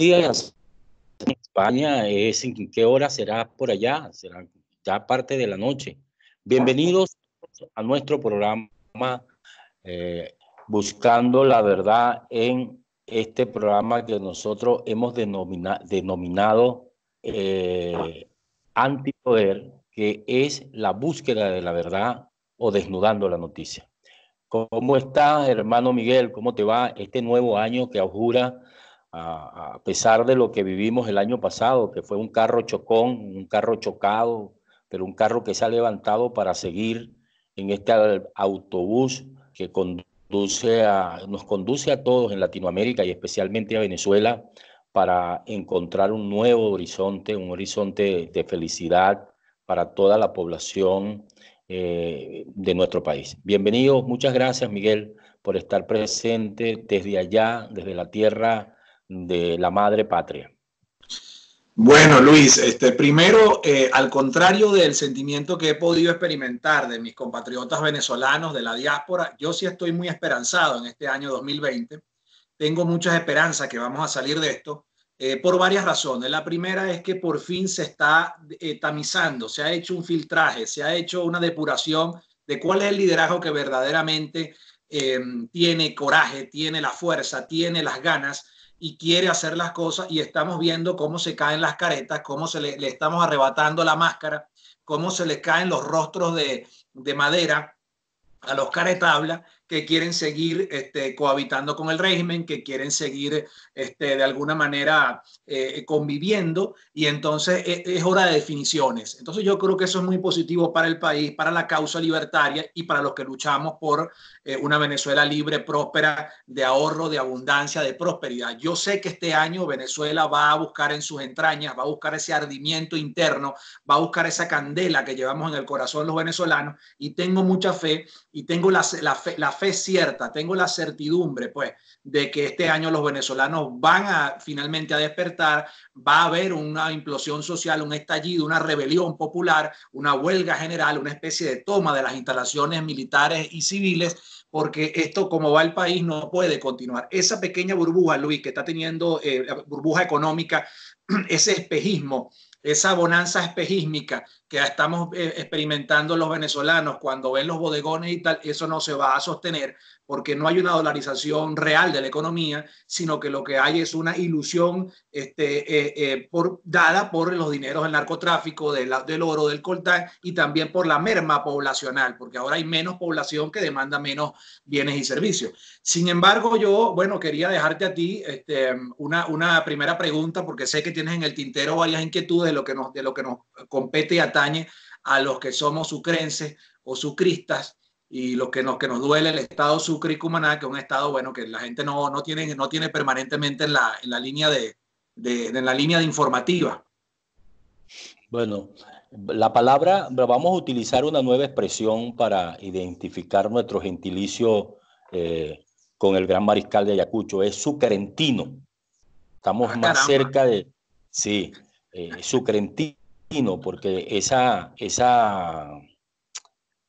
días en España. ¿En qué hora será por allá? Será ya parte de la noche. Bienvenidos a nuestro programa eh, Buscando la Verdad, en este programa que nosotros hemos denominado Antipoder, que es la búsqueda de la verdad o desnudando la noticia. ¿Cómo estás, hermano Miguel? ¿Cómo te va este nuevo año que augura, a pesar de lo que vivimos el año pasado, que fue un carro chocón, un carro chocado, pero un carro que se ha levantado para seguir en este autobús que nos conduce a todos en Latinoamérica y especialmente a Venezuela para encontrar un nuevo horizonte, un horizonte de felicidad para toda la población de nuestro país? Bienvenidos, muchas gracias, Miguel, por estar presente desde allá, desde la tierra de la madre patria. Bueno, Luis, primero, al contrario del sentimiento que he podido experimentar de mis compatriotas venezolanos de la diáspora, yo sí estoy muy esperanzado en este año 2020. Tengo muchas esperanzas que vamos a salir de esto por varias razones. La primera es que por fin se está tamizando, se ha hecho un filtraje, se ha hecho una depuración de cuál es el liderazgo que verdaderamente tiene coraje, tiene la fuerza, tiene las ganas y quiere hacer las cosas, y estamos viendo cómo se caen las caretas, cómo le estamos arrebatando la máscara, cómo se le caen los rostros de madera a los caretablas que quieren seguir cohabitando con el régimen, que quieren seguir de alguna manera conviviendo, y entonces es hora de definiciones. Entonces yo creo que eso es muy positivo para el país, para la causa libertaria y para los que luchamos por una Venezuela libre, próspera, de ahorro, de abundancia, de prosperidad. Yo sé que este año Venezuela va a buscar en sus entrañas, va a buscar ese ardimiento interno, va a buscar esa candela que llevamos en el corazón los venezolanos, y tengo mucha fe y tengo la fe cierta, tengo la certidumbre, pues, de que este año los venezolanos van a finalmente a despertar, va a haber una implosión social, un estallido, una rebelión popular, una huelga general, una especie de toma de las instalaciones militares y civiles, porque esto, como va el país, no puede continuar. Esa pequeña burbuja, Luis, que está teniendo burbuja económica, ese espejismo, esa bonanza espejísmica que estamos experimentando los venezolanos cuando ven los bodegones y tal, eso no se va a sostener, porque no hay una dolarización real de la economía, sino que lo que hay es una ilusión dada por los dineros del narcotráfico, del oro, del coltán, y también por la merma poblacional, porque ahora hay menos población que demanda menos bienes y servicios. Sin embargo, yo, bueno, quería dejarte a ti una primera pregunta, porque sé que tienes en el tintero varias inquietudes de lo que nos compete y atañe a los que somos sucrenses o sucristas, y lo que nos duele el estado Sucre y Cumaná, que es un estado, bueno, que la gente no tiene permanentemente en la línea en la línea de informativa. Bueno, la palabra, vamos a utilizar una nueva expresión para identificar nuestro gentilicio con el gran mariscal de Ayacucho, es sucrentino. Estamos más Caramba. cerca de, sí, sucrentino, porque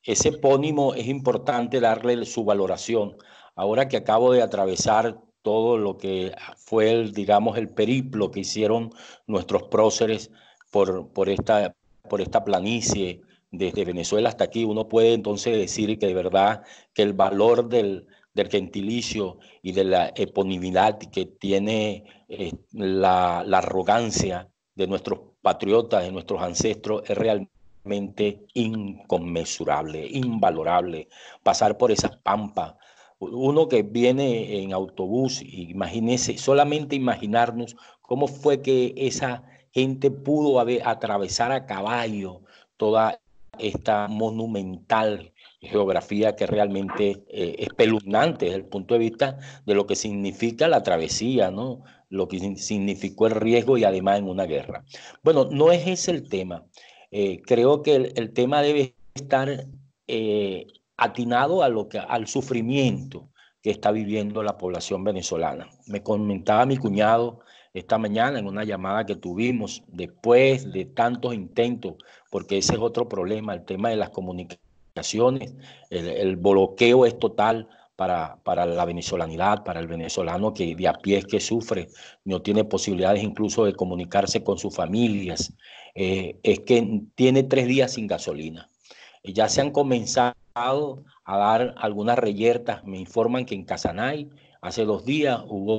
ese epónimo es importante darle su valoración. Ahora que acabo de atravesar todo lo que fue digamos, el periplo que hicieron nuestros próceres por esta planicie, desde Venezuela hasta aquí, uno puede entonces decir que de verdad que el valor del gentilicio y de la eponimidad que tiene la arrogancia de nuestros patriotas, de nuestros ancestros, es realmente inconmensurable, invalorable. Pasar por esas pampas. Uno que viene en autobús, imagínese, solamente imaginarnos cómo fue que esa gente pudo atravesar a caballo toda esta monumental geografía que realmente es espeluznante desde el punto de vista de lo que significa la travesía, ¿no? Lo que significó el riesgo y además en una guerra. Bueno, no es ese el tema. Creo que el tema debe estar atinado al sufrimiento que está viviendo la población venezolana. Me comentaba mi cuñado esta mañana en una llamada que tuvimos después de tantos intentos, porque ese es otro problema, el tema de las comunicaciones, el bloqueo es total para la venezolanidad, para el venezolano que de a pie que sufre, no tiene posibilidades incluso de comunicarse con sus familias, es que tiene 3 días sin gasolina. Ya se han comenzado a dar algunas reyertas. Me informan que en Casanay hace 2 días hubo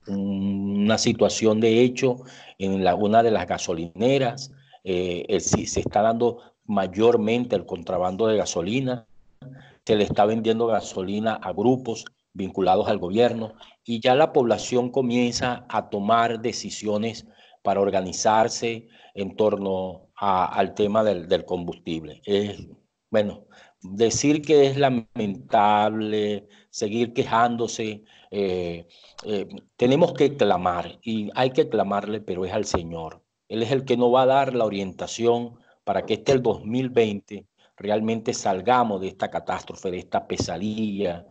una situación de hecho en una de las gasolineras. Se está dando mayormente el contrabando de gasolina. Se le está vendiendo gasolina a grupos vinculados al gobierno y ya la población comienza a tomar decisiones para organizarse en torno al tema del combustible. Bueno, decir que es lamentable, seguir quejándose, tenemos que clamar y hay que clamarle, pero es al Señor. Él es el que nos va a dar la orientación para que el 2020 realmente salgamos de esta catástrofe, de esta pesadilla,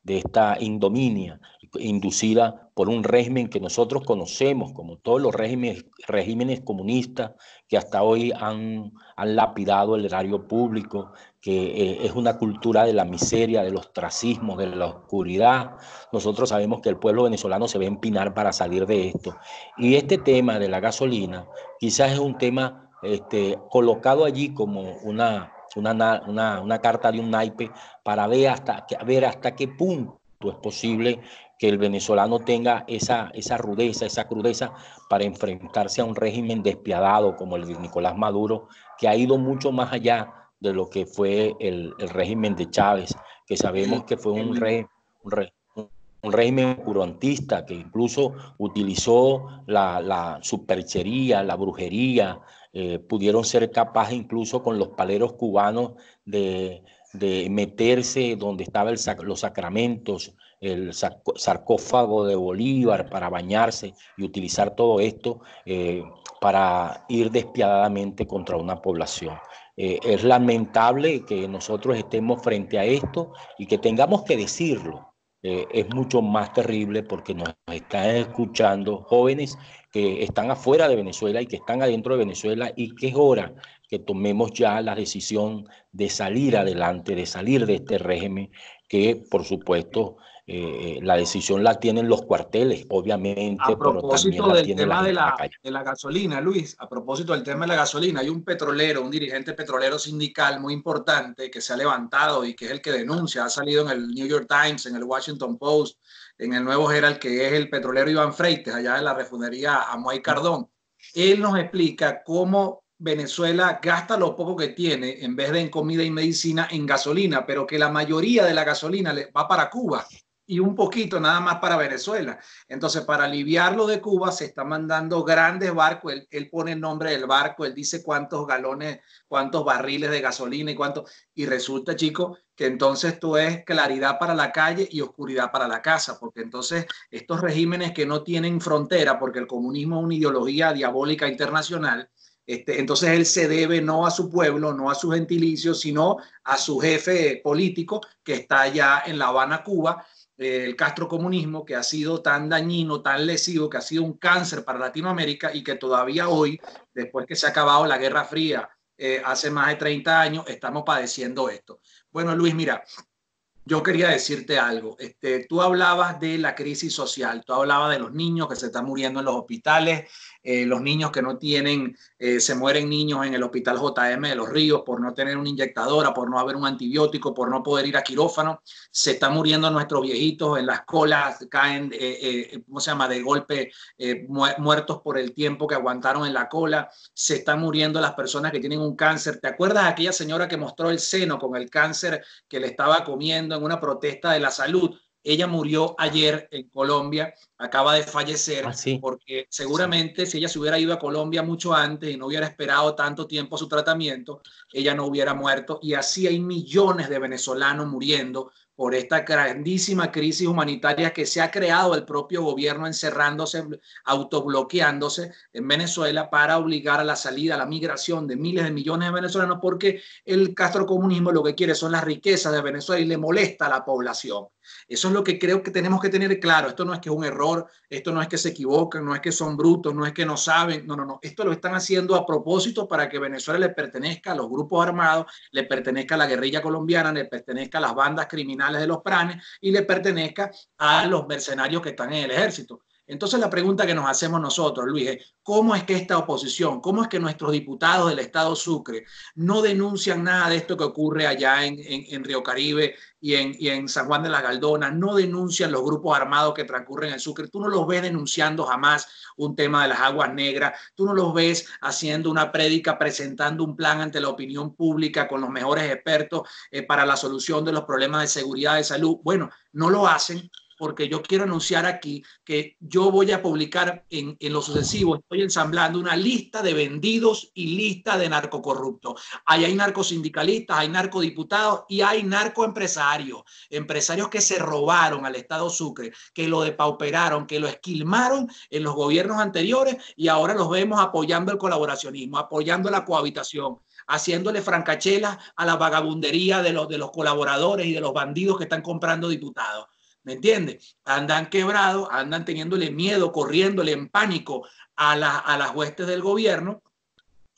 de esta indominia inducida por un régimen que nosotros conocemos como todos los regímenes comunistas que hasta hoy han lapidado el erario público, que es una cultura de la miseria, del ostracismo, de la oscuridad. Nosotros sabemos que el pueblo venezolano se va a empinar para salir de esto. Y este tema de la gasolina quizás es un tema colocado allí como una carta de un naipe para ver hasta qué punto es posible que el venezolano tenga esa rudeza, esa crudeza para enfrentarse a un régimen despiadado como el de Nicolás Maduro, que ha ido mucho más allá de lo que fue el régimen de Chávez, que sabemos que fue un régimen oscurantista que incluso utilizó la superchería, la brujería, pudieron ser capaces incluso con los paleros cubanos de meterse donde estaban los sacramentos, el sarcófago de Bolívar para bañarse y utilizar todo esto para ir despiadadamente contra una población. Es lamentable que nosotros estemos frente a esto y que tengamos que decirlo. Es mucho más terrible porque nos están escuchando jóvenes que están afuera de Venezuela y que están adentro de Venezuela y que es hora que tomemos ya la decisión de salir adelante, de salir de este régimen que, por supuesto, la decisión la tienen los cuarteles, obviamente, pero también la tiene la gente en la calle. De la gasolina, Luis, a propósito del tema de la gasolina, hay un petrolero, un dirigente petrolero sindical muy importante que se ha levantado y que es el que denuncia, ha salido en el New York Times, en el Washington Post, en el Nuevo Herald, que es el petrolero Iván Freites, allá de la refinería Amuay Cardón. Él nos explica cómo Venezuela gasta lo poco que tiene en vez de en comida y medicina en gasolina, pero que la mayoría de la gasolina va para Cuba y un poquito nada más para Venezuela. Entonces, para aliviarlo de Cuba, se está mandando grandes barcos. Él pone el nombre del barco, él dice cuántos galones, cuántos barriles de gasolina y cuánto. Y resulta, chicos, que entonces esto es claridad para la calle y oscuridad para la casa, porque entonces estos regímenes que no tienen frontera, porque el comunismo es una ideología diabólica internacional, entonces él se debe no a su pueblo, no a su gentilicio, sino a su jefe político que está allá en La Habana, Cuba, el castrocomunismo, que ha sido tan dañino, tan lesivo, que ha sido un cáncer para Latinoamérica y que todavía hoy, después que se ha acabado la Guerra Fría, hace más de 30 años, estamos padeciendo esto. Bueno, Luis, mira, yo quería decirte algo. Tú hablabas de la crisis social, tú hablabas de los niños que se están muriendo en los hospitales, los niños que no tienen, se mueren niños en el hospital JM de Los Ríos por no tener una inyectadora, por no haber un antibiótico, por no poder ir a quirófano. Se están muriendo nuestros viejitos en las colas, caen, ¿cómo se llama?, de golpe, muertos por el tiempo que aguantaron en la cola. Se están muriendo las personas que tienen un cáncer. ¿Te acuerdas de aquella señora que mostró el seno con el cáncer que le estaba comiendo en una protesta de la salud? Ella murió ayer en Colombia, acaba de fallecer, porque seguramente si ella se hubiera ido a Colombia mucho antes y no hubiera esperado tanto tiempo su tratamiento, ella no hubiera muerto. Y así hay millones de venezolanos muriendo por esta grandísima crisis humanitaria que se ha creado el propio gobierno encerrándose, autobloqueándose en Venezuela para obligar a la salida, a la migración de miles de millones de venezolanos, porque el castrocomunismo lo que quiere son las riquezas de Venezuela y le molesta a la población. Eso es lo que creo que tenemos que tener claro. Esto no es que es un error, esto no es que se equivocan, no es que son brutos, no es que no saben, no, no, no. Esto lo están haciendo a propósito para que Venezuela le pertenezca a los grupos armados, le pertenezca a la guerrilla colombiana, le pertenezca a las bandas criminales de los pranes y le pertenezca a los mercenarios que están en el ejército. Entonces la pregunta que nos hacemos nosotros, Luis, es ¿cómo es que esta oposición, cómo es que nuestros diputados del Estado Sucre no denuncian nada de esto que ocurre allá en Río Caribe y en San Juan de la Galdona? No denuncian los grupos armados que transcurren en el Sucre. Tú no los ves denunciando jamás un tema de las aguas negras. Tú no los ves haciendo una prédica, presentando un plan ante la opinión pública con los mejores expertos para la solución de los problemas de seguridad, de salud. Bueno, no lo hacen porque yo quiero anunciar aquí que yo voy a publicar en lo sucesivo, estoy ensamblando una lista de vendidos y lista de narcocorruptos. Ahí hay narcosindicalistas, hay narcodiputados y hay narcoempresarios, empresarios que se robaron al Estado Sucre, que lo depauperaron, que lo esquilmaron en los gobiernos anteriores y ahora los vemos apoyando el colaboracionismo, apoyando la cohabitación, haciéndole francachelas a la vagabundería de los colaboradores y de los bandidos que están comprando diputados. ¿Me entiendes? Andan quebrados, andan teniéndole miedo, corriéndole en pánico a las huestes del gobierno,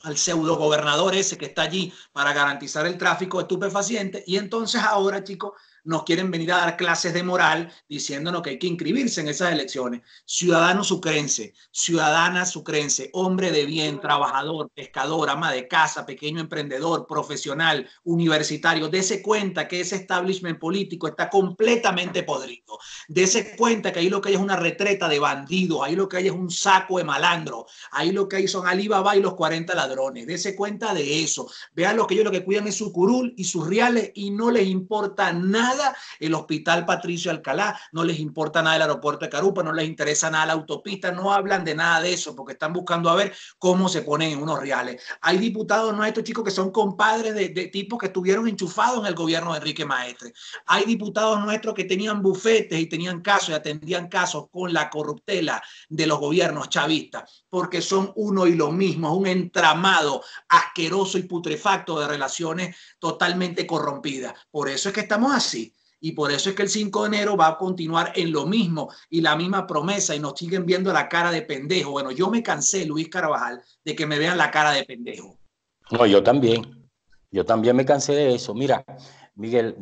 al pseudo gobernador ese que está allí para garantizar el tráfico de estupefacientes. Y entonces ahora, chicos, nos quieren venir a dar clases de moral diciéndonos que hay que inscribirse en esas elecciones. Ciudadano sucrense, ciudadana sucrense, hombre de bien, trabajador, pescador, ama de casa, pequeño emprendedor, profesional, universitario, dése cuenta que ese establishment político está completamente podrido. Dése cuenta que ahí lo que hay es una retreta de bandidos, ahí lo que hay es un saco de malandro, ahí lo que hay son Alibaba y los 40 ladrones. Dése cuenta de eso. Vean lo que ellos lo que cuidan es su curul y sus reales y no les importa nada el hospital Patricio Alcalá, no les importa nada el aeropuerto de Carupa, no les interesa nada la autopista, no hablan de nada de eso porque están buscando a ver cómo se ponen en unos reales. Hay diputados nuestros, chicos, que son compadres de tipos que estuvieron enchufados en el gobierno de Enrique Maestre. Hay diputados nuestros que tenían bufetes y tenían casos y atendían casos con la corruptela de los gobiernos chavistas, porque son uno y lo mismo, un entramado asqueroso y putrefacto de relaciones totalmente corrompidas. Por eso es que estamos así. Y por eso es que el 5 de enero va a continuar en lo mismo y la misma promesa y nos siguen viendo la cara de pendejo. Bueno, yo me cansé, Luis Carvajal, de que me vean la cara de pendejo. No, yo también me cansé de eso. Mira, Miguel,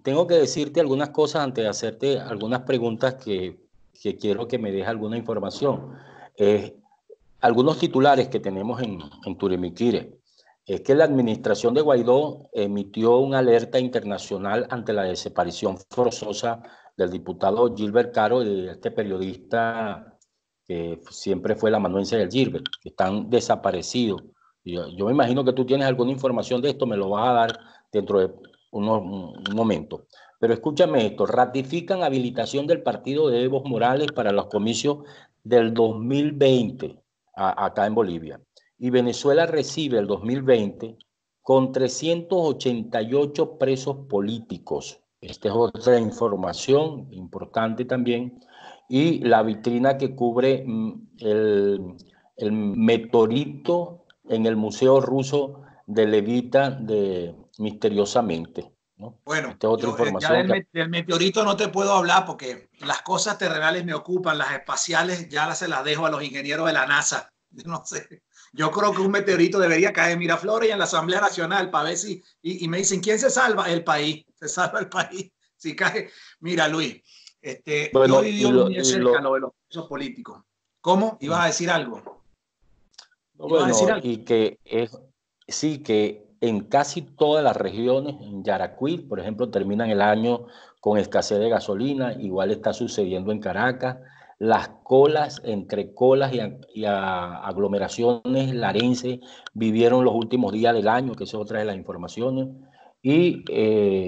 tengo que decirte algunas cosas antes de hacerte algunas preguntas que quiero que me dejes alguna información. Algunos titulares que tenemos en Turimiquire es que la administración de Guaidó emitió una alerta internacional ante la desaparición forzosa del diputado Gilbert Caro y de este periodista que siempre fue el amanuense del Gilbert, que están desaparecidos. Yo me imagino que tú tienes alguna información de esto, me lo vas a dar dentro de un momento. Pero escúchame esto, ratifican habilitación del partido de Evo Morales para los comicios del 2020 acá en Bolivia. Y Venezuela recibe el 2020 con 388 presos políticos. Esta es otra información importante también. Y la vitrina que cubre el meteorito en el Museo Ruso de Levita misteriosamente, ¿no? Bueno, esta es otra información. Ya del meteorito no te puedo hablar porque las cosas terrenales me ocupan, las espaciales ya se las dejo a los ingenieros de la NASA. No sé. Yo creo que un meteorito debería caer en Miraflores y en la Asamblea Nacional para ver si. Y me dicen, ¿quién se salva? El país. Se salva el país. Si cae. Mira, Luis, bueno, yo viví muy de cerca lo de los presos políticos. ¿Cómo? ¿Ibas a decir algo? Bueno, y que sí, que en casi todas las regiones, en Yaracuy, por ejemplo, terminan el año con escasez de gasolina, igual está sucediendo en Caracas. Las colas, entre colas y aglomeraciones larenses vivieron los últimos días del año, que eso es otra de las informaciones. Y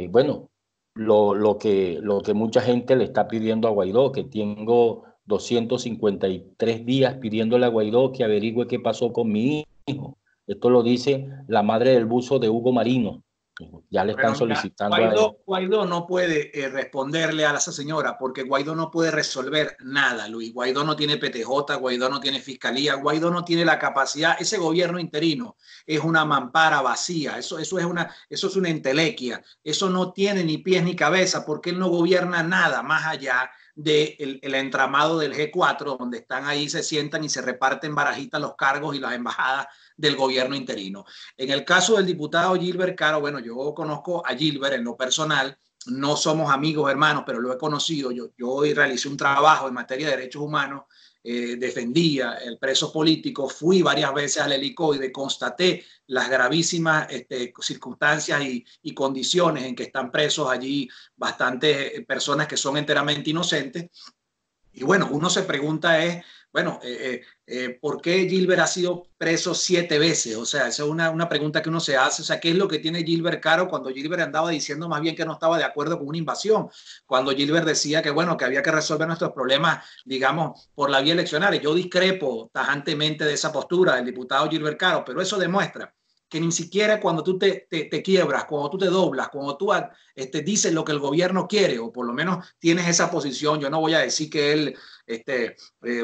bueno, lo que mucha gente le está pidiendo a Guaidó, que tengo 253 días pidiéndole a Guaidó que averigüe qué pasó con mi hijo. Esto lo dice la madre del buzo de Hugo Marino, Ya le están Bueno, mira, solicitando a él. Guaidó no puede responderle a esa señora porque Guaidó no puede resolver nada, Luis. Guaidó no tiene PTJ, Guaidó no tiene fiscalía, Guaidó no tiene la capacidad. Ese gobierno interino es una mampara vacía, eso es una entelequia, eso no tiene ni pies ni cabeza porque él no gobierna nada más allá del el entramado del G4, donde están ahí, se sientan y se reparten barajitas los cargos y las embajadas del gobierno interino. En el caso del diputado Gilbert Caro, bueno, yo conozco a Gilbert en lo personal, no somos amigos hermanos, pero lo he conocido. Yo realicé un trabajo en materia de derechos humanos, defendía el preso político, fui varias veces al helicoide, constaté las gravísimas circunstancias y condiciones en que están presos allí bastantes personas que son enteramente inocentes. Y bueno, uno se pregunta es, bueno, ¿por qué Gilbert ha sido preso 7 veces? O sea, esa es una pregunta que uno se hace. O sea, ¿qué es lo que tiene Gilbert Caro cuando Gilbert andaba diciendo más bien que no estaba de acuerdo con una invasión? Cuando Gilbert decía que, bueno, que había que resolver nuestros problemas, digamos, por la vía eleccionaria. Yo discrepo tajantemente de esa postura del diputado Gilbert Caro, pero eso demuestra que ni siquiera cuando tú te quiebras, cuando tú te doblas, cuando tú dices lo que el gobierno quiere, o por lo menos tienes esa posición, yo no voy a decir que él,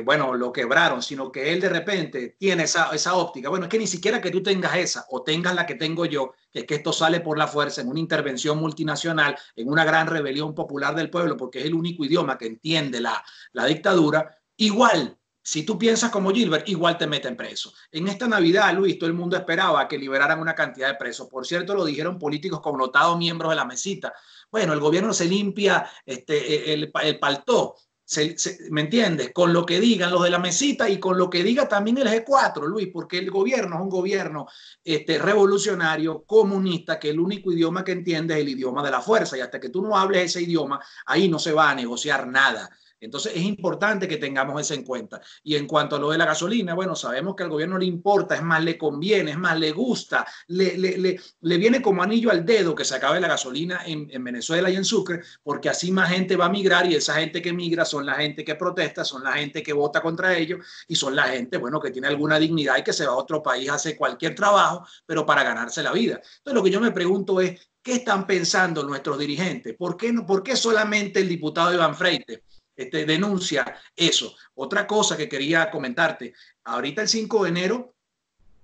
bueno, lo quebraron, sino que él de repente tiene esa óptica. Bueno, es que ni siquiera que tú tengas esa o tengas la que tengo yo, que es que esto sale por la fuerza en una intervención multinacional, en una gran rebelión popular del pueblo, porque es el único idioma que entiende la dictadura, igual. Si tú piensas como Gilbert, igual te meten preso. En esta Navidad, Luis, todo el mundo esperaba que liberaran una cantidad de presos. Por cierto, lo dijeron políticos connotados, miembros de la mesita. Bueno, el gobierno se limpia el paltó. ¿Me entiendes? Con lo que digan los de la mesita y con lo que diga también el G4, Luis, porque el gobierno es un gobierno revolucionario, comunista, que el único idioma que entiende es el idioma de la fuerza. Y hasta que tú no hables ese idioma, ahí no se va a negociar nada. Entonces es importante que tengamos eso en cuenta. Y en cuanto a lo de la gasolina, bueno, sabemos que al gobierno le importa, es más, le conviene, es más, le gusta, le viene como anillo al dedo que se acabe la gasolina en Venezuela y en Sucre, porque así más gente va a migrar y esa gente que migra son la gente que protesta, son la gente que vota contra ellos y son la gente, bueno, que tiene alguna dignidad y que se va a otro país a hacer cualquier trabajo, pero para ganarse la vida. Entonces lo que yo me pregunto es, ¿qué están pensando nuestros dirigentes? ¿Por qué solamente el diputado Iván Freites denuncia eso? Otra cosa que quería comentarte, ahorita el 5 de enero,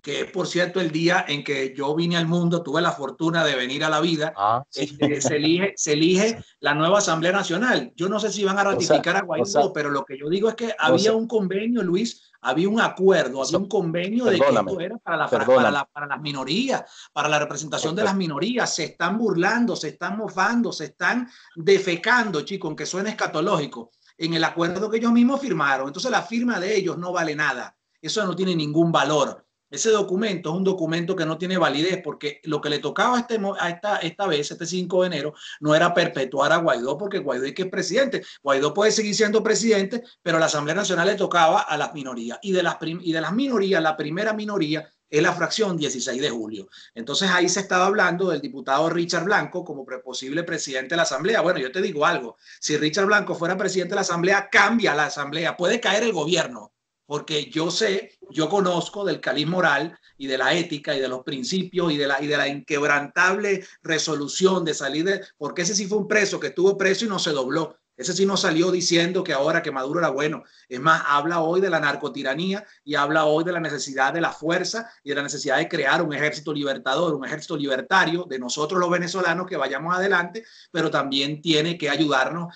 que es por cierto el día en que yo vine al mundo, tuve la fortuna de venir a la vida, Sí. se elige la nueva Asamblea Nacional. Yo no sé si van a ratificar a Guaidó, pero lo que yo digo es que había un convenio, Luis, había un acuerdo, había un convenio de que esto era para las minorías, para la representación de las minorías. Se están burlando, se están mofando, se están defecando, chicos, aunque suene escatológico, en el acuerdo que ellos mismos firmaron. Entonces la firma de ellos no vale nada. Eso no tiene ningún valor. Ese documento es un documento que no tiene validez porque lo que le tocaba esta vez, este 5 de enero, no era perpetuar a Guaidó porque Guaidó es que es presidente. Guaidó puede seguir siendo presidente, pero la Asamblea Nacional le tocaba a las minorías. Y de las minorías, la primera minoría es la fracción 16 de julio. Entonces ahí se estaba hablando del diputado Richard Blanco como posible presidente de la Asamblea. Bueno, yo te digo algo, si Richard Blanco fuera presidente de la Asamblea, cambia la Asamblea, puede caer el gobierno, porque yo conozco del caliz moral y de la ética y de los principios y de la inquebrantable resolución de salir porque ese sí fue un preso que estuvo preso y no se dobló. Ese sí no salió diciendo que ahora que Maduro era bueno. Es más, habla hoy de la narcotiranía y habla hoy de la necesidad de la fuerza y de la necesidad de crear un ejército libertador, un ejército libertario de nosotros los venezolanos que vayamos adelante, pero también tiene que ayudarnos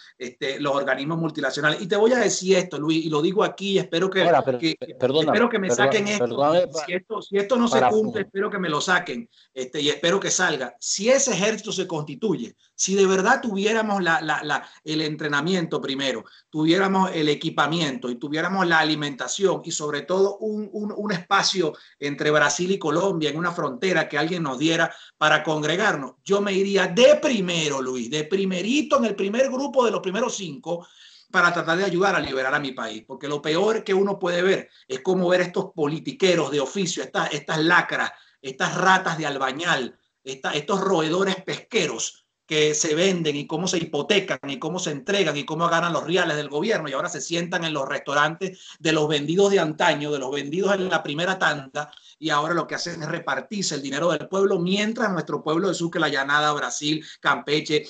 los organismos multinacionales. Y te voy a decir esto, Luis, y lo digo aquí, espero que, Ahora, espero que me saquen esto. Si esto no se cumple, para, espero que me lo saquen y espero que salga. Si ese ejército se constituye, si de verdad tuviéramos el entrenamiento primero, tuviéramos el equipamiento y tuviéramos la alimentación y sobre todo un espacio entre Brasil y Colombia en una frontera que alguien nos diera para congregarnos, yo me iría de primero, Luis, de primerito en el primer grupo de los primeros 5 para tratar de ayudar a liberar a mi país, porque lo peor que uno puede ver es cómo ver estos politiqueros de oficio, estas lacras, estas ratas de albañal, estos roedores pesqueros que se venden y cómo se hipotecan y cómo se entregan y cómo ganan los reales del gobierno y ahora se sientan en los restaurantes de los vendidos de antaño, de los vendidos en la primera tanda y ahora lo que hacen es repartirse el dinero del pueblo mientras nuestro pueblo de Sucre, La Llanada, Brasil, Campeche,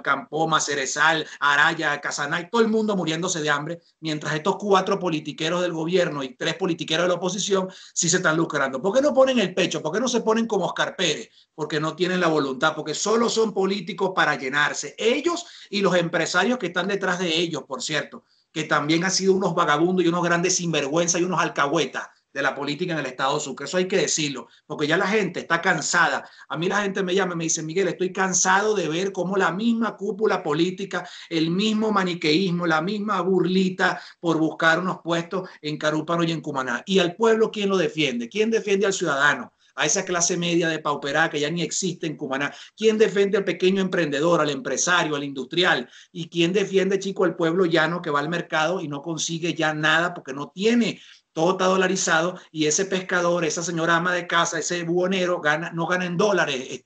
Campoma, Cerezal, Araya, Casanay, todo el mundo muriéndose de hambre, mientras estos 4 politiqueros del gobierno y 3 politiqueros de la oposición sí se están lucrando. ¿Por qué no ponen el pecho? ¿Por qué no se ponen como Oscar Pérez? Porque no tienen la voluntad, porque solo son políticos para llenarse. Ellos y los empresarios que están detrás de ellos, por cierto, que también han sido unos vagabundos y unos grandes sinvergüenza y unos alcahuetas de la política en el estado de Sucre. Eso hay que decirlo, porque ya la gente está cansada. A mí la gente me llama y me dice, Miguel, estoy cansado de ver cómo la misma cúpula política, el mismo maniqueísmo, la misma burlita por buscar unos puestos en Carúpano y en Cumaná. ¿Y al pueblo quién lo defiende? ¿Quién defiende al ciudadano? A esa clase media de pauperada que ya ni existe en Cumaná. ¿Quién defiende al pequeño emprendedor, al empresario, al industrial? ¿Y quién defiende, chico, al pueblo llano que va al mercado y no consigue ya nada porque no tiene? Todo está dolarizado y ese pescador, esa señora ama de casa, ese buhonero no gana en dólares,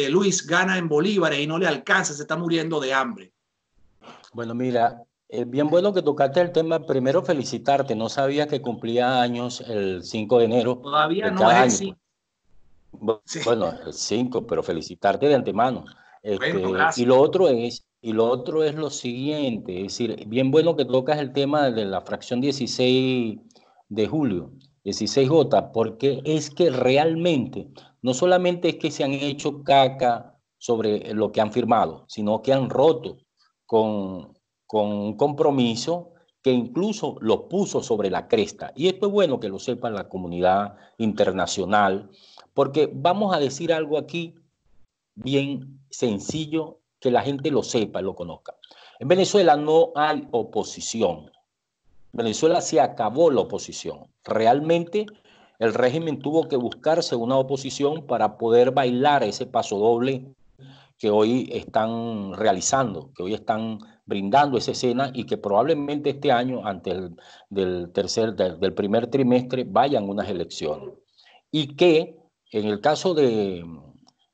Luis, gana en bolívares y no le alcanza, se está muriendo de hambre. Bueno, mira, es bien bueno que tocaste el tema. Primero, felicitarte. No sabía que cumplía años el 5 de enero Todavía de no es cada el año, sí. pues. Sí. Bueno, el 5, pero felicitarte de antemano. Bueno, Y gracias. lo otro es lo siguiente, es decir, bien bueno que tocas el tema de la fracción 16 de julio, 16J, porque es que realmente no solamente es que se han hecho caca sobre lo que han firmado, sino que han roto con, con un compromiso que incluso los puso sobre la cresta. Y esto es bueno que lo sepa la comunidad internacional, porque vamos a decir algo aquí bien sencillo, que la gente lo sepa, lo conozca. En Venezuela no hay oposición. En Venezuela se acabó la oposición. Realmente el régimen tuvo que buscarse una oposición para poder bailar ese paso doble que hoy están realizando, que hoy están brindando esa escena y que probablemente este año, antes del primer trimestre, vayan unas elecciones. Y que en el caso de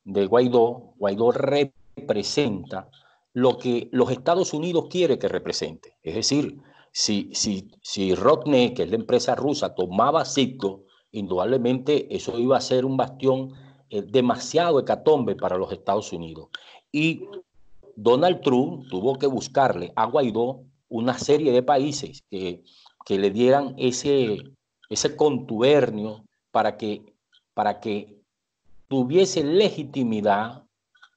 Guaidó representa lo que los Estados Unidos quiere que represente. Es decir, si Rosneft, que es la empresa rusa, tomaba Citgo, indudablemente eso iba a ser un bastión demasiado hecatombe para los Estados Unidos. Y Donald Trump tuvo que buscarle a Guaidó una serie de países que le dieran ese contubernio para que tuviese legitimidad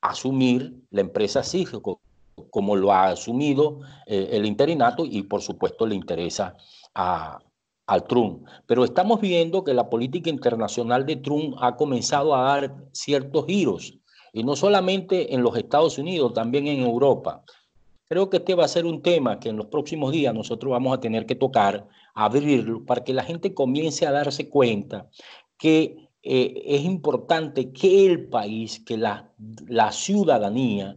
asumir la empresa Citgo, como lo ha asumido el interinato, y por supuesto le interesa al Trump. Pero estamos viendo que la política internacional de Trump ha comenzado a dar ciertos giros, y no solamente en los Estados Unidos, también en Europa. Creo que este va a ser un tema que en los próximos días nosotros vamos a tener que tocar, abrirlo, para que la gente comience a darse cuenta que es importante que el país, que la ciudadanía,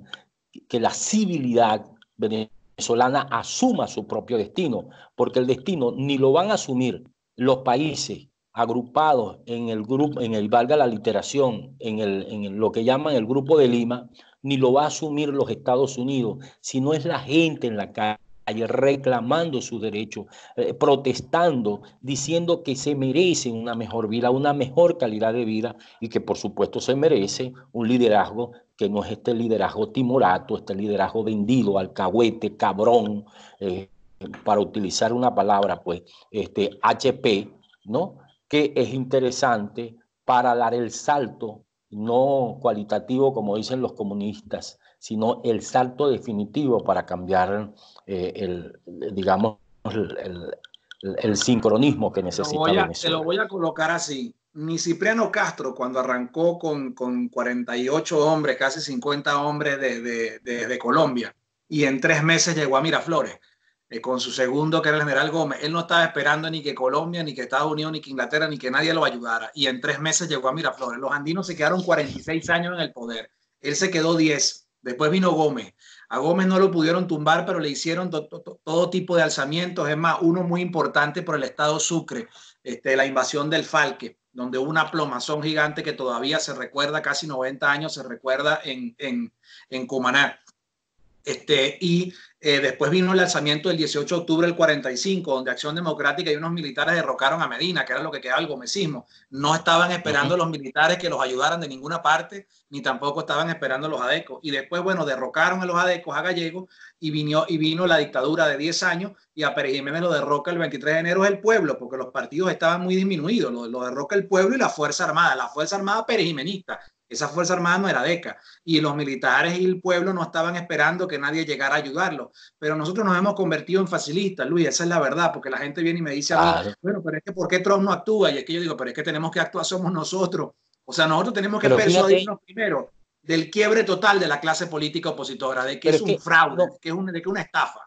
que la civilidad venezolana asuma su propio destino, porque el destino ni lo van a asumir los países agrupados en el grupo, valga la literación, en lo que llaman el Grupo de Lima, ni lo va a asumir los Estados Unidos, sino es la gente en la calle reclamando sus derechos, protestando, diciendo que se merecen una mejor vida, una mejor calidad de vida, y que por supuesto se merece un liderazgo que no es este liderazgo timorato, este liderazgo vendido, alcahuete, cabrón, para utilizar una palabra, pues, HP, ¿no? Que es interesante para dar el salto, no cualitativo como dicen los comunistas, sino el salto definitivo para cambiar digamos, el sincronismo que necesita Venezuela. Te lo voy a colocar así. Ni Cipriano Castro, cuando arrancó con 48 hombres, casi 50 hombres de Colombia, y en 3 meses llegó a Miraflores, con su segundo, que era el general Gómez. Él no estaba esperando ni que Colombia, ni que Estados Unidos, ni que Inglaterra, ni que nadie lo ayudara. Y en 3 meses llegó a Miraflores. Los andinos se quedaron 46 años en el poder. Él se quedó 10. Después vino Gómez. A Gómez no lo pudieron tumbar, pero le hicieron todo tipo de alzamientos. Es más, uno muy importante por el estado Sucre, la invasión del Falque. donde hubo una plomazón gigante que todavía se recuerda, casi 90 años se recuerda en Cumaná. Después vino el alzamiento del 18 de octubre del 45, donde Acción Democrática y unos militares derrocaron a Medina, que era lo que quedaba el gomecismo. No estaban esperando los militares que los ayudaran de ninguna parte, ni tampoco estaban esperando los adecos. Y después, bueno, derrocaron a los adecos, a Gallegos, y vino la dictadura de 10 años, y a Pérez Jiménez lo derroca el 23 de enero el pueblo, porque los partidos estaban muy disminuidos. Lo derroca el pueblo y la Fuerza Armada perejimenista. Esa Fuerza Armada no era DECA, y los militares y el pueblo no estaban esperando que nadie llegara a ayudarlos. Pero nosotros nos hemos convertido en facilistas, Luis, esa es la verdad, porque la gente viene y me dice a mí, bueno, pero es que ¿por qué Trump no actúa? Y es que yo digo, pero es que tenemos que actuar, somos nosotros. O sea, nosotros tenemos que persuadirnos primero del quiebre total de la clase política opositora, de que es un fraude, de que es una estafa.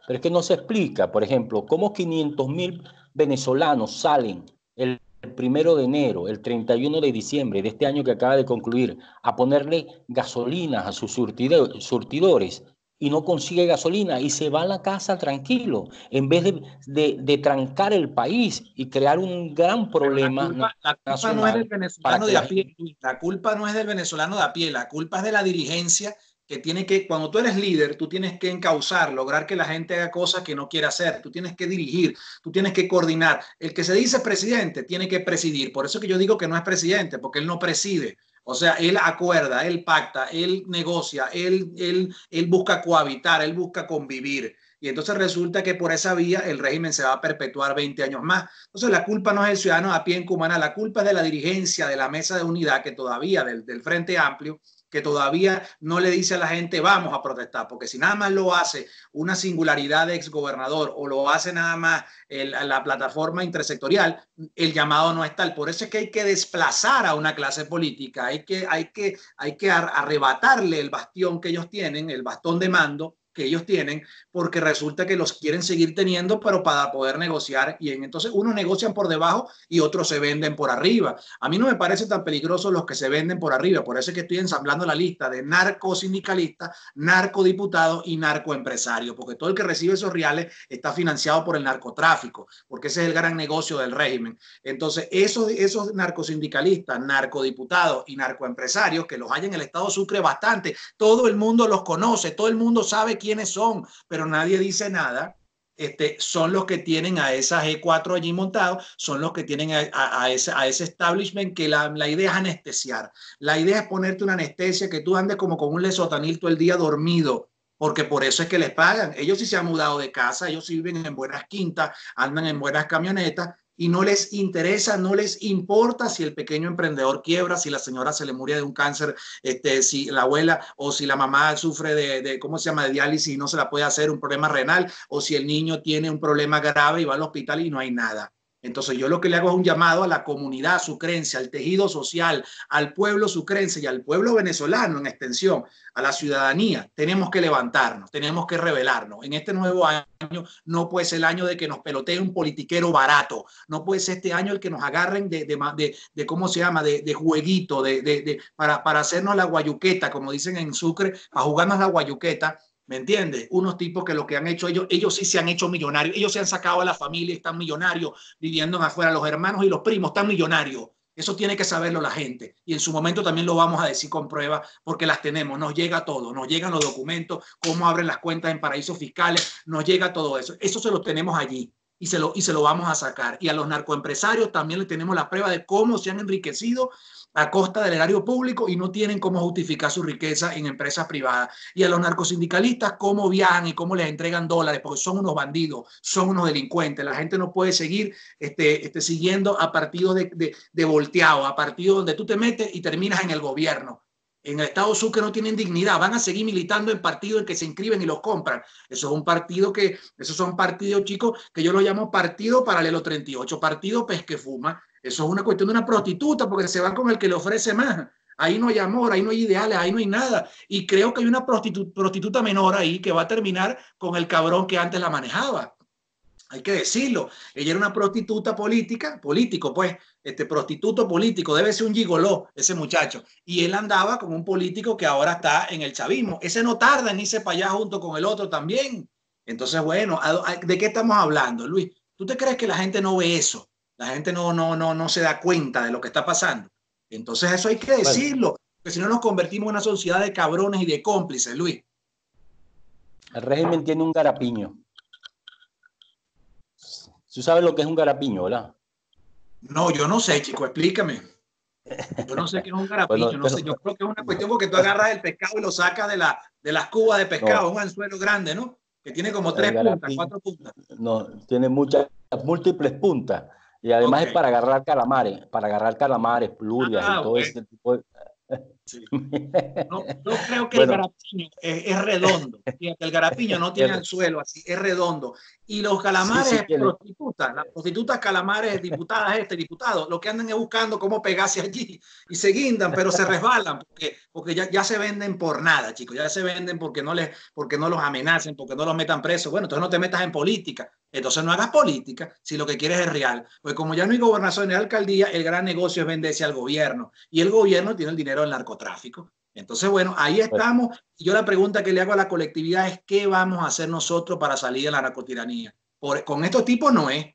Pero es que no se explica, por ejemplo, cómo 500.000 venezolanos salen el 1 de enero, el 31 de diciembre de este año que acaba de concluir, a ponerle gasolinas a sus surtidores y no consigue gasolina y se va a la casa tranquilo, en vez de trancar el país y crear un gran problema nacional. No es del venezolano de a pie, la culpa no es del venezolano de a pie, la culpa es de la dirigencia que tiene que, cuando tú eres líder, tú tienes que encauzar, lograr que la gente haga cosas que no quiere hacer, tú tienes que dirigir, tú tienes que coordinar. El que se dice presidente tiene que presidir, por eso que yo digo que no es presidente, porque él no preside. O sea, él acuerda, él pacta, él negocia, él busca cohabitar, él busca convivir. Y entonces resulta que por esa vía el régimen se va a perpetuar 20 años más. Entonces la culpa no es del ciudadano a pie en Cumaná, la culpa es de la dirigencia de la Mesa de Unidad, que todavía, del Frente Amplio, que todavía no le dice a la gente vamos a protestar, porque si nada más lo hace una singularidad de exgobernador o lo hace nada más la plataforma intersectorial, el llamado no es tal. Por eso es que hay que desplazar a una clase política, hay que arrebatarle el bastión que ellos tienen, el bastón de mando que ellos tienen, porque resulta que los quieren seguir teniendo, pero para poder negociar, y entonces unos negocian por debajo y otros se venden por arriba. A mí no me parece tan peligroso los que se venden por arriba, por eso es que estoy ensamblando la lista de narcosindicalistas, narcodiputados y narcoempresarios, porque todo el que recibe esos reales está financiado por el narcotráfico, porque ese es el gran negocio del régimen. Entonces, esos narcosindicalistas, narcodiputados y narcoempresarios, que los hay en el estado Sucre bastante, todo el mundo los conoce, todo el mundo sabe quiénes son, pero nadie dice nada. Son los que tienen a esa G4 allí montado, son los que tienen a ese establishment que la idea es anestesiar. La idea es ponerte una anestesia, que tú andes como con un lesotanil todo el día dormido, porque por eso es que les pagan. Ellos sí se han mudado de casa, ellos sí viven en buenas quintas, andan en buenas camionetas, y no les interesa, no les importa si el pequeño emprendedor quiebra, si la señora se le muere de un cáncer, si la abuela o si la mamá sufre de ¿cómo se llama?, de diálisis y no se la puede hacer, un problema renal, o si el niño tiene un problema grave y va al hospital y no hay nada. Entonces yo lo que le hago es un llamado a la comunidad sucrense, al tejido social, al pueblo sucrense y al pueblo venezolano en extensión, a la ciudadanía. Tenemos que levantarnos, tenemos que rebelarnos. En este nuevo año no puede ser el año de que nos pelotee un politiquero barato, no puede ser este año el que nos agarren de ¿cómo se llama?, de jueguito, para hacernos la guayuqueta, como dicen en Sucre, a jugarnos la guayuqueta. ¿Me entiendes? Unos tipos que lo que han hecho ellos sí se han hecho millonarios, ellos se han sacado a la familia, están millonarios, viviendo afuera, los hermanos y los primos están millonarios. Eso tiene que saberlo la gente, y en su momento también lo vamos a decir con pruebas, porque las tenemos, nos llega todo, nos llegan los documentos, cómo abren las cuentas en paraísos fiscales, nos llega todo eso. Eso se lo tenemos allí y se lo vamos a sacar. Y a los narcoempresarios también les tenemos la prueba de cómo se han enriquecido a costa del erario público y no tienen cómo justificar su riqueza en empresas privadas. Y a los narcosindicalistas cómo viajan y cómo les entregan dólares, porque son unos bandidos, son unos delincuentes. La gente no puede seguir siguiendo a partidos de volteado, a partidos donde tú te metes y terminas en el gobierno. En el estado Sucre no tienen dignidad, van a seguir militando en partidos en que se inscriben y los compran. Eso es un partido esos son partidos, chicos, que yo los llamo partido paralelo 38, partido pesquefuma. Eso es una cuestión de una prostituta, porque se van con el que le ofrece más. Ahí no hay amor, ahí no hay ideales, ahí no hay nada. Y creo que hay una prostituta menor ahí que va a terminar con el cabrón que antes la manejaba. Hay que decirlo, ella era una prostituta político, pues, prostituto político, debe ser un gigoló ese muchacho, y él andaba con un político que ahora está en el chavismo, ese no tarda en irse para allá junto con el otro también. Entonces, bueno, ¿de qué estamos hablando, Luis? ¿Tú te crees que la gente no ve eso? La gente no se da cuenta de lo que está pasando. Entonces eso hay que decirlo, porque si no nos convertimos en una sociedad de cabrones y de cómplices, Luis. El régimen tiene un garapiño. ¿Tú sabes lo que es un garapiño, verdad? No, yo no sé, chico, explícame. Yo no sé qué es un garapiño, Bueno, no sé, yo creo que es una cuestión porque tú agarras el pescado y lo sacas de las cubas de pescado, un anzuelo grande, ¿no? Que tiene como 3 puntas, 4 puntas. No, tiene muchas, múltiples puntas. Y además es para agarrar calamares, plurias y todo ese tipo de... Sí. No, yo creo que bueno, el garapiño es redondo. Fíjate, el garapiño no tiene anzuelo, así es redondo. Y los calamares prostitutas, las prostitutas calamares, diputadas, diputados, lo que andan es buscando cómo pegarse allí y se guindan, pero se resbalan porque ya se venden por nada, chicos. Ya se venden porque no los amenacen, porque no los metan presos. Bueno, entonces no te metas en política. Entonces no hagas política si lo que quieres es real. Pues como ya no hay gobernación ni alcaldía, el gran negocio es venderse al gobierno. Y el gobierno tiene el dinero del narcotráfico. Entonces, bueno, ahí estamos. Y yo la pregunta que le hago a la colectividad es ¿qué vamos a hacer nosotros para salir de la narcotiranía? Con estos tipos no es.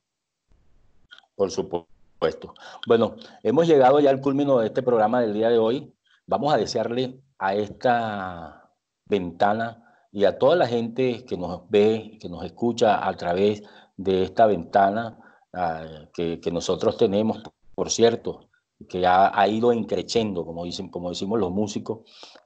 Por supuesto. Bueno, hemos llegado ya al culmino de este programa del día de hoy. Vamos a desearle a esta ventana y a toda la gente que nos ve, que nos escucha a través de esta ventana que nosotros tenemos, por cierto, que ha ido increciendo, como decimos los músicos,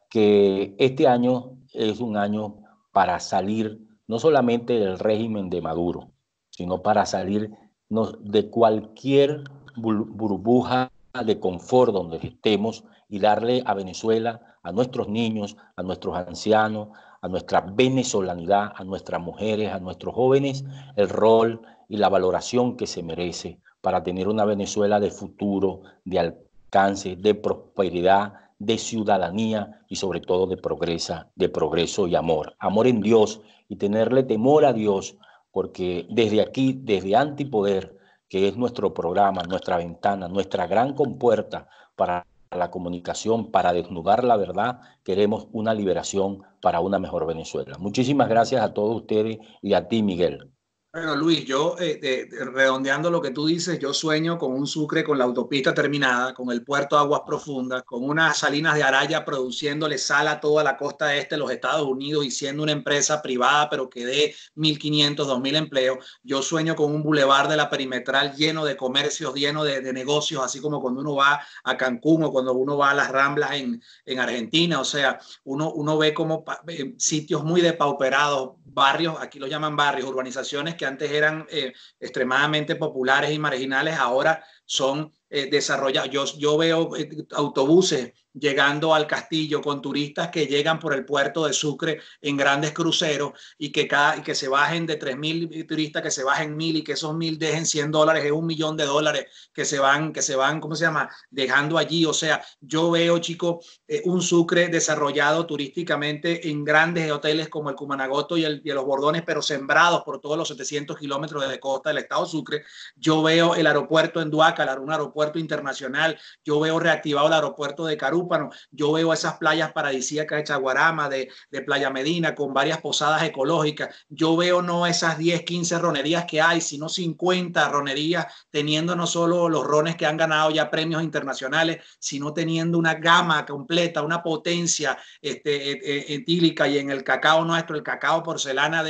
que este año es un año para salir no solamente del régimen de Maduro, sino para salir de cualquier burbuja de confort donde estemos y darle a Venezuela, a nuestros niños, a nuestros ancianos, a nuestra venezolanidad, a nuestras mujeres, a nuestros jóvenes, el rol y la valoración que se merece para tener una Venezuela de futuro, de alcance, de prosperidad, de ciudadanía y sobre todo de progreso y amor. Amor en Dios y tenerle temor a Dios, porque desde aquí, desde Antipoder, que es nuestro programa, nuestra ventana, nuestra gran compuerta para la comunicación, para desnudar la verdad, queremos una liberación para una mejor Venezuela. Muchísimas gracias a todos ustedes y a ti, Miguel. Bueno, Luis, yo redondeando lo que tú dices, yo sueño con un Sucre con la autopista terminada, con el puerto de aguas profundas, con unas salinas de Araya produciéndole sal a toda la costa este de los Estados Unidos y siendo una empresa privada, pero que dé 1.500, 2.000 empleos. Yo sueño con un bulevar de la perimetral lleno de comercios, lleno de negocios, así como cuando uno va a Cancún o cuando uno va a las Ramblas en Argentina. O sea, uno ve como sitios muy depauperados, barrios, aquí lo llaman barrios, urbanizaciones que antes eran extremadamente populares y marginales, ahora son desarrollados. Yo veo autobuses llegando al castillo con turistas que llegan por el puerto de Sucre en grandes cruceros y que se bajen de 3.000 turistas, que se bajen 1.000 y que esos 1.000 dejen $100, es $1.000.000 que se van, ¿cómo se llama? Dejando allí. O sea, yo veo, chicos, un Sucre desarrollado turísticamente en grandes hoteles como el Cumanagoto y los Bordones, pero sembrados por todos los 700 kilómetros de costa del estado Sucre. Yo veo el aeropuerto en Duácar, un aeropuerto internacional. Yo veo reactivado el aeropuerto de Carúpano. Yo veo esas playas paradisíacas de Chaguarama, de Playa Medina, con varias posadas ecológicas. Yo veo no esas 10, 15 ronerías que hay, sino 50 ronerías, teniendo no solo los rones que han ganado ya premios internacionales, sino teniendo una gama completa, una potencia etílica. Y en el cacao nuestro, el cacao porcelana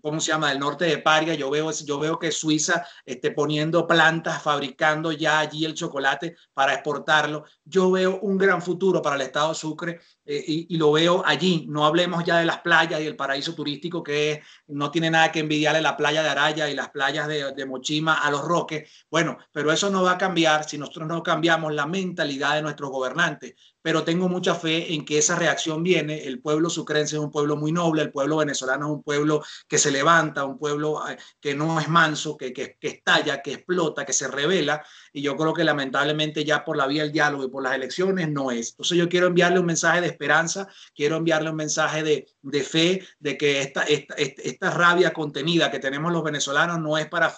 ¿cómo se llama?, del norte de Paria. Yo veo que Suiza esté poniendo plantas, fabricando ya allí el chocolate para exportarlo. Yo veo un gran futuro para el estado Sucre y lo veo allí. No hablemos ya de las playas y el paraíso turístico que no tiene nada que envidiarle la playa de Araya y las playas de Mochima a Los Roques. Bueno, pero eso no va a cambiar si nosotros no cambiamos la mentalidad de nuestros gobernantes. Pero tengo mucha fe en que esa reacción viene. El pueblo sucrense es un pueblo muy noble, el pueblo venezolano es un pueblo que se levanta, un pueblo que no es manso, que estalla, que explota, que se revela, y yo creo que lamentablemente ya por la vía del diálogo y por las elecciones no es. Entonces yo quiero enviarle un mensaje de esperanza, quiero enviarle un mensaje de fe, de que esta rabia contenida que tenemos los venezolanos no es para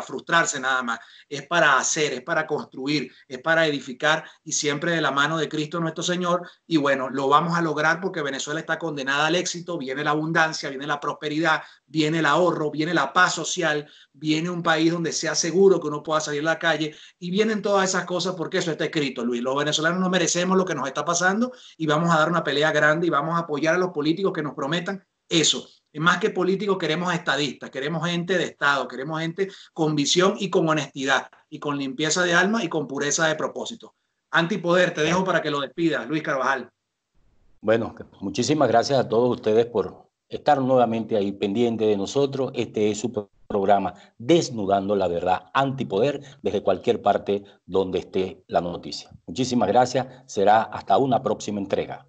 frustrarse nada más, es para hacer, es para construir, es para edificar, y siempre de la mano de Cristo nuestro Señor. Y bueno, lo vamos a lograr porque Venezuela está condenada al éxito, viene la abundancia, viene la prosperidad, estabilidad, viene el ahorro, viene la paz social, viene un país donde sea seguro que uno pueda salir a la calle y vienen todas esas cosas porque eso está escrito, Luis. Los venezolanos no merecemos lo que nos está pasando y vamos a dar una pelea grande y vamos a apoyar a los políticos que nos prometan eso. Más que políticos queremos estadistas, queremos gente de Estado, queremos gente con visión y con honestidad y con limpieza de alma y con pureza de propósito. Antipoder, te dejo para que lo despidas, Luis Carvajal. Bueno, muchísimas gracias a todos ustedes por estar nuevamente ahí pendiente de nosotros. Este es su programa Desnudando la Verdad, Antipoder, desde cualquier parte donde esté la noticia. Muchísimas gracias. Será hasta una próxima entrega.